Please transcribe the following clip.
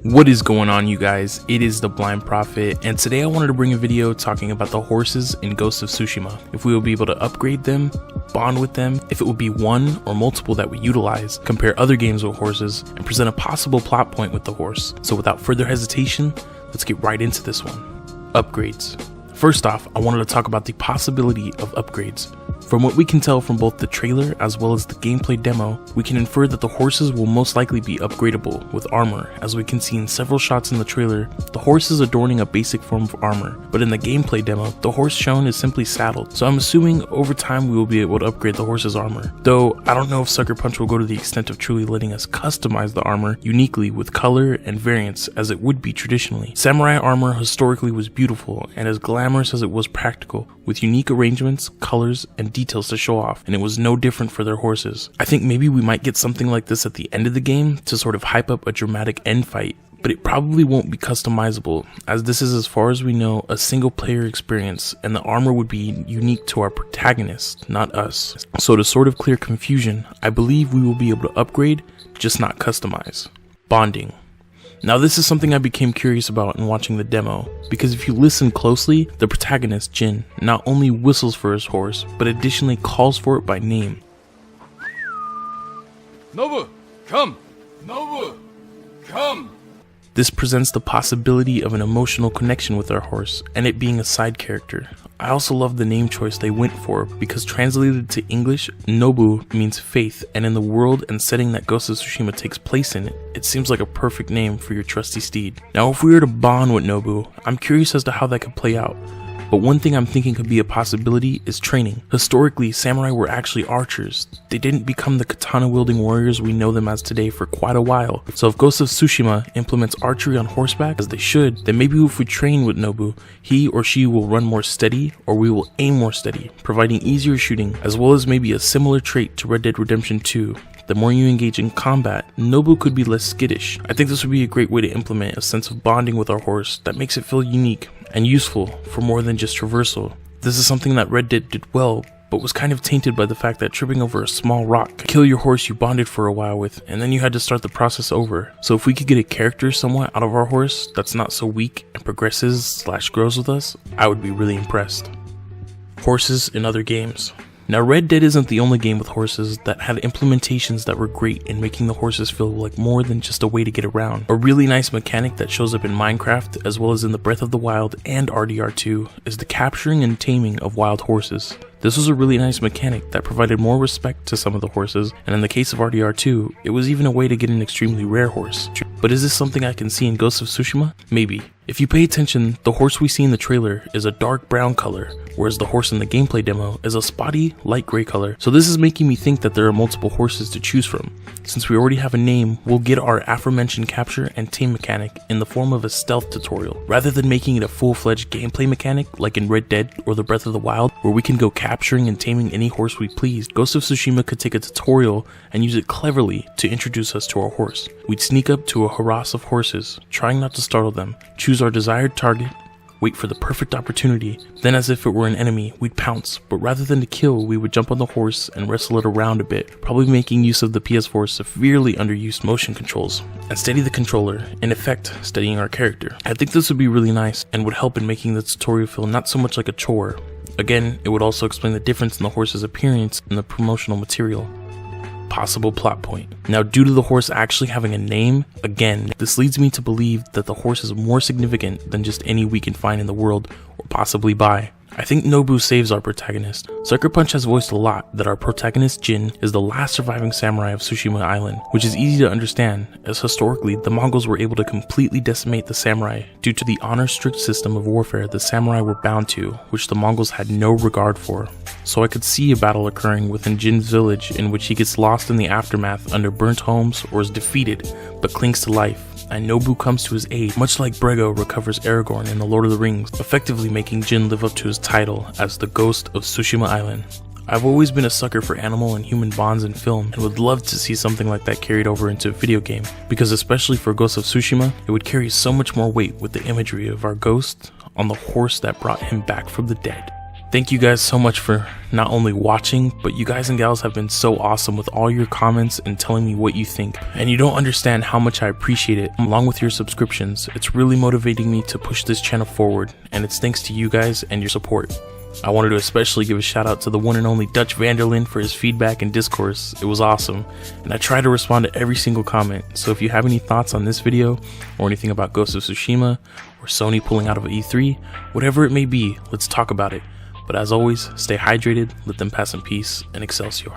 What is going on, you guys? It is the Blind Prophet, and today I wanted to bring a video talking about the horses in Ghost of Tsushima. If we will be able to upgrade them, bond with them, if it would be one or multiple that we utilize, compare other games with horses, and present a possible plot point with the horse. So without further hesitation, let's get right into this one. Upgrades. First off, I wanted to talk about the possibility of upgrades. From what we can tell from both the trailer as well as the gameplay demo, we can infer that the horses will most likely be upgradable with armor. As we can see in several shots in the trailer, the horse is adorning a basic form of armor, but in the gameplay demo, the horse shown is simply saddled. So I'm assuming over time we will be able to upgrade the horse's armor. Though I don't know if Sucker Punch will go to the extent of truly letting us customize the armor uniquely with color and variants as it would be traditionally. Samurai armor historically was beautiful and as glamorous as it was practical, with unique arrangements, colors, and details to show off, and it was no different for their horses. I think maybe we might get something like this at the end of the game to sort of hype up a dramatic end fight, but it probably won't be customizable, as this is, as far as we know, a single player experience, and the armor would be unique to our protagonist, not us. So to sort of clear confusion, I believe we will be able to upgrade, just not customize. Bonding. Now this is something I became curious about in watching the demo, because if you listen closely, the protagonist, Jin, not only whistles for his horse, but additionally calls for it by name. Nobu, come! Nobu, come! This presents the possibility of an emotional connection with our horse, and it being a side character. I also love the name choice they went for, because translated to English, Nobu means faith, and in the world and setting that Ghost of Tsushima takes place in, it seems like a perfect name for your trusty steed. Now if we were to bond with Nobu, I'm curious as to how that could play out. But one thing I'm thinking could be a possibility is training. Historically, samurai were actually archers. They didn't become the katana-wielding warriors we know them as today for quite a while. So if Ghost of Tsushima implements archery on horseback, as they should, then maybe if we train with Nobu, he or she will run more steady, or we will aim more steady, providing easier shooting, as well as maybe a similar trait to Red Dead Redemption 2. The more you engage in combat, Nobu could be less skittish. I think this would be a great way to implement a sense of bonding with our horse that makes it feel unique and useful for more than just traversal. This is something that Red Dead did well, but was kind of tainted by the fact that tripping over a small rock could kill your horse you bonded for a while with, and then you had to start the process over. So if we could get a character somewhat out of our horse that's not so weak and progresses / grows with us, I would be really impressed. Horses in other games. Now Red Dead isn't the only game with horses that had implementations that were great in making the horses feel like more than just a way to get around. A really nice mechanic that shows up in Minecraft as well as in the Breath of the Wild and RDR2 is the capturing and taming of wild horses. This was a really nice mechanic that provided more respect to some of the horses, and in the case of RDR2, it was even a way to get an extremely rare horse. But is this something I can see in Ghost of Tsushima? Maybe. If you pay attention, the horse we see in the trailer is a dark brown color, whereas the horse in the gameplay demo is a spotty, light gray color. So this is making me think that there are multiple horses to choose from. Since we already have a name, we'll get our aforementioned capture and tame mechanic in the form of a stealth tutorial, rather than making it a full-fledged gameplay mechanic like in Red Dead or the Breath of the Wild, where we can go capturing and taming any horse we please. Ghost of Tsushima could take a tutorial and use it cleverly to introduce us to our horse. We'd sneak up to a harass of horses, trying not to startle them, choose our desired target, wait for the perfect opportunity, then as if it were an enemy, we'd pounce, but rather than to kill, we would jump on the horse and wrestle it around a bit, probably making use of the PS4's severely underused motion controls, and steady the controller, in effect, steadying our character. I think this would be really nice, and would help in making the tutorial feel not so much like a chore. Again, it would also explain the difference in the horse's appearance in the promotional material. Possible plot point. Now, due to the horse actually having a name, again, this leads me to believe that the horse is more significant than just any we can find in the world or possibly buy. I think Nobu saves our protagonist. Sucker Punch has voiced a lot that our protagonist Jin is the last surviving samurai of Tsushima Island, which is easy to understand, as historically the Mongols were able to completely decimate the samurai due to the honor-strict system of warfare the samurai were bound to, which the Mongols had no regard for. So I could see a battle occurring within Jin's village in which he gets lost in the aftermath under burnt homes or is defeated but clings to life, and Nobu comes to his aid, much like Brego recovers Aragorn in The Lord of the Rings, effectively making Jin live up to his title as the Ghost of Tsushima Island. I've always been a sucker for animal and human bonds in film, and would love to see something like that carried over into a video game, because especially for Ghost of Tsushima, it would carry so much more weight with the imagery of our ghost on the horse that brought him back from the dead. Thank you guys so much for not only watching, but you guys and gals have been so awesome with all your comments and telling me what you think. And you don't understand how much I appreciate it. Along with your subscriptions, it's really motivating me to push this channel forward, and it's thanks to you guys and your support. I wanted to especially give a shout out to the one and only Dutch Vanderlyn for his feedback and discourse. It was awesome, and I try to respond to every single comment. So if you have any thoughts on this video, or anything about Ghost of Tsushima, or Sony pulling out of E3, whatever it may be, let's talk about it. But as always, stay hydrated, let them pass in peace, and Excelsior.